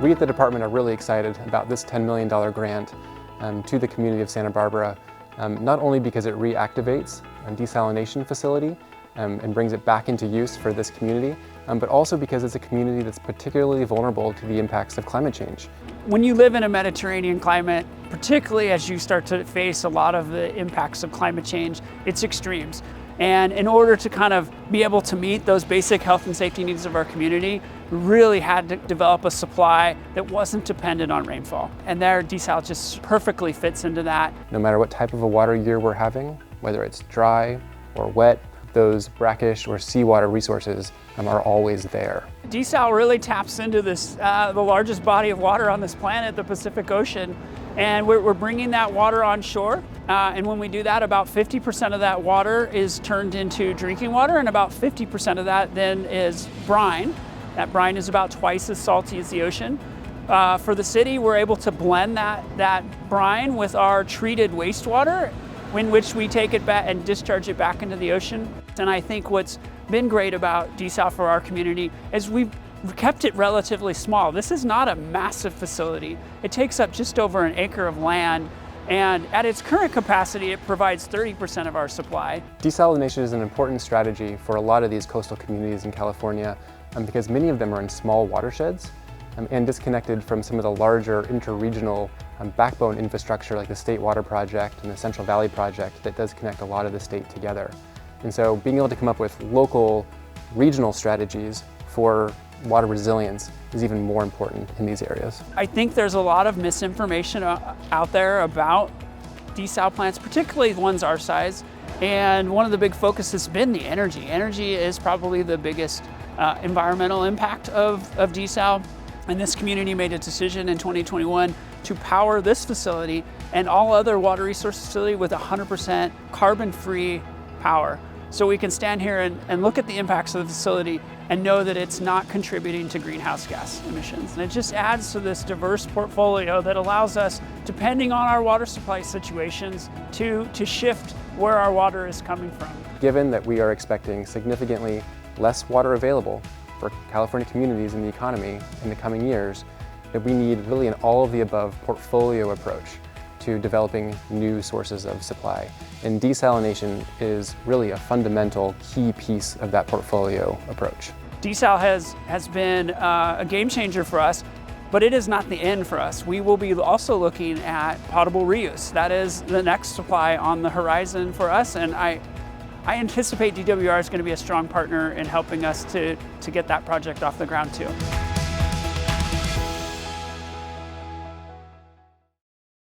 We at the department are really excited about this $10 million grant to the community of Santa Barbara, not only because it reactivates a desalination facility and brings it back into use for this community, but also because it's a community that's particularly vulnerable to the impacts of climate change. When you live in a Mediterranean climate, particularly as you start to face a lot of the impacts of climate change, it's extremes. And in order to kind of be able to meet those basic health and safety needs of our community, we really had to develop a supply that wasn't dependent on rainfall. And their desal just perfectly fits into that. No matter what type of a water year we're having, whether it's dry or wet, those brackish or seawater resources are always there. Desal really taps into this, the largest body of water on this planet, the Pacific Ocean, and we're bringing that water on shore. And when we do that, about 50% of that water is turned into drinking water, and about 50% of that then is brine. That brine is about twice as salty as the ocean. For the city, we're able to blend that brine with our treated wastewater, in which we take it back and discharge it back into the ocean. And I think what's been great about desal for our community is we've kept it relatively small. This is not a massive facility. It takes up just over an acre of land, and at its current capacity, it provides 30% of our supply. Desalination is an important strategy for a lot of these coastal communities in California because many of them are in small watersheds and disconnected from some of the larger interregional backbone infrastructure like the State Water Project and the Central Valley Project that does connect a lot of the state together. And so being able to come up with local, regional strategies for water resilience is even more important in these areas. I think there's a lot of misinformation out there about desal plants, particularly ones our size. And one of the big focuses has been the energy. Energy is probably the biggest environmental impact of desal. And this community made a decision in 2021 to power this facility and all other water resource facility with 100% carbon-free power. So we can stand here and look at the impacts of the facility and know that it's not contributing to greenhouse gas emissions. And it just adds to this diverse portfolio that allows us, depending on our water supply situations, to shift where our water is coming from. Given that we are expecting significantly less water available for California communities and the economy in the coming years, that we need really an all-of-the-above portfolio approach to developing new sources of supply. And desalination is really a fundamental key piece of that portfolio approach. Desal has been a game changer for us, but it is not the end for us. We will be also looking at potable reuse. That is the next supply on the horizon for us, and I anticipate DWR is going to be a strong partner in helping us to get that project off the ground too.